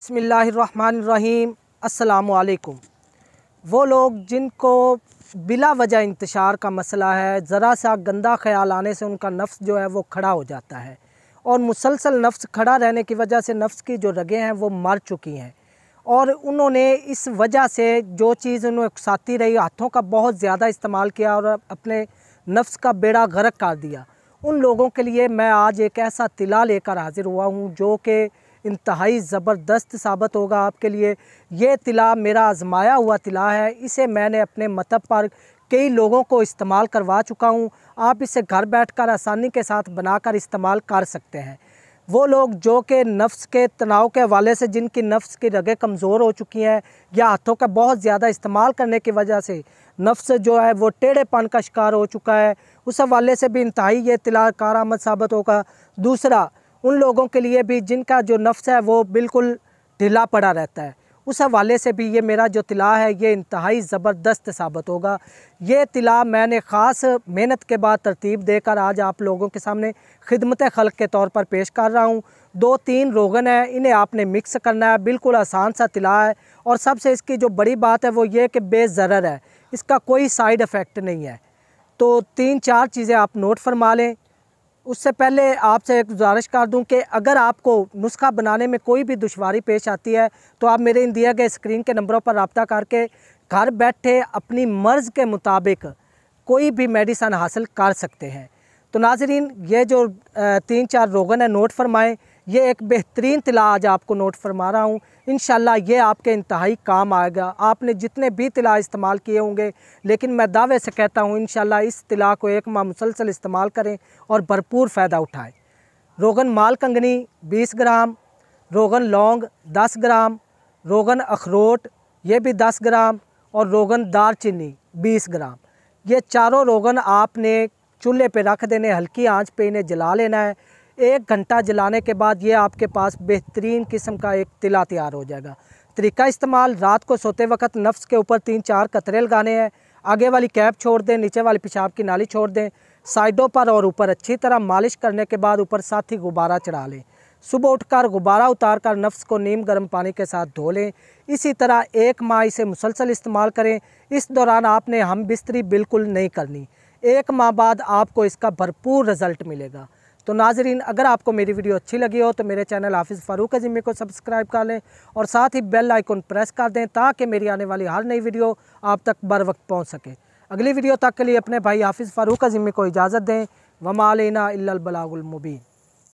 बिस्मिल्लाहिर्रहमानिर्रहीम। अस्सलामुअलैकुम। वो लोग जिनको बिला वजह इंतशार का मसला है, ज़रा सा गंदा ख्याल आने से उनका नफ्स जो है वो खड़ा हो जाता है और मुसलसल नफ्स खड़ा रहने की वजह से नफ्स की जो रगें हैं वो मर चुकी हैं और उन्होंने इस वजह से जो चीज़ उन्हें उकसाती रही, हाथों का बहुत ज़्यादा इस्तेमाल किया और अपने नफ्स का बेड़ा गर्क कर दिया। उन लोगों के लिए मैं आज एक ऐसा तिला लेकर हाज़िर हुआ हूँ जो कि इंतहाई ज़बरदस्त साबित होगा आपके लिए। ये तिला मेरा आजमाया हुआ तिला है। इसे मैंने अपने मतब पर कई लोगों को इस्तेमाल करवा चुका हूँ। आप इसे घर बैठकर आसानी के साथ बनाकर इस्तेमाल कर सकते हैं। वो लोग जो कि नफ्स के तनाव के हवाले से, जिनकी नफ्स की रगें कमज़ोर हो चुकी हैं या हाथों का बहुत ज़्यादा इस्तेमाल करने की वजह से नफ्स जो है वो टेढ़ेपन का शिकार हो चुका है, उस हवाले से भी इंतहाई ये तिला कारआमद साबित होगा। दूसरा, उन लोगों के लिए भी जिनका जो नफ्स है वो बिल्कुल ढीला पड़ा रहता है, उस हवाले से भी ये मेरा जो तिला है ये इंतहाई ज़बरदस्त साबित होगा। ये तिला मैंने ख़ास मेहनत के बाद तरतीब देकर आज आप लोगों के सामने खिदमत खल्क़ के तौर पर पेश कर रहा हूँ। 2-3 रोगन है, इन्हें आपने मिक्स करना है। बिल्कुल आसान सा तिला है और सबसे इसकी जो बड़ी बात है वो ये कि बेज़रर है, इसका कोई साइड इफ़ेक्ट नहीं है। तो 3-4 चीज़ें आप नोट फरमा लें। उससे पहले आपसे एक गुजारिश कर दूं कि अगर आपको नुस्खा बनाने में कोई भी दुश्वारी पेश आती है तो आप मेरे इन दिए गए स्क्रीन के नंबरों पर रब्ता करके घर बैठे अपनी मर्ज़ के मुताबिक कोई भी मेडिसन हासिल कर सकते हैं। तो नाज़रीन, ये जो 3-4 रोगन है नोट फरमाएँ। ये एक बेहतरीन तिला आज आपको नोट फरमा रहा हूँ। इंशाल्लाह ये आपके इंतहाई काम आएगा। आपने जितने भी तिला इस्तेमाल किए होंगे, लेकिन मैं दावे से कहता हूँ इंशाल्लाह इस तिला को एक माह मुसलसल इस्तेमाल करें और भरपूर फ़ायदा उठाएं। रोगन माल कंगनी 20 ग्राम, रोगन लौंग 10 ग्राम, रोगन अखरोट ये भी 10 ग्राम और रोगन दालचीनी 20 ग्राम। ये चारों रोगन आपने चूल्हे पे रख देने, हल्की आंच पे इन्हें जला लेना है। 1 घंटा जलाने के बाद ये आपके पास बेहतरीन किस्म का एक तिला तैयार हो जाएगा। तरीका इस्तेमाल, रात को सोते वक्त नफ्स के ऊपर 3-4 कतरे लगाने हैं। आगे वाली कैप छोड़ दें, नीचे वाली पेशाब की नाली छोड़ दें। साइडों पर और ऊपर अच्छी तरह मालिश करने के बाद ऊपर साथ ही गुब्बारा चढ़ा लें। सुबह उठकर गुब्बारा उतार कर नफ्स को नीम गर्म पानी के साथ धो लें। इसी तरह 1 माह इसे मुसलसल इस्तेमाल करें। इस दौरान आपने हम बिस्तरी बिल्कुल नहीं करनी। 1 माह बाद आपको इसका भरपूर रिज़ल्ट मिलेगा। तो नाज़रीन, अगर आपको मेरी वीडियो अच्छी लगी हो तो मेरे चैनल हाफिज़ फ़ारूक अज़ीमी को सब्सक्राइब कर लें और साथ ही बेल आइकन प्रेस कर दें ताकि मेरी आने वाली हर नई वीडियो आप तक बर वक्त पहुँच सके। अगली वीडियो तक के लिए अपने भाई हाफिज़ फ़ारूक अज़ीमी को इजाज़त दें। वमा अलैना इल्लल बलागुल मुबीन।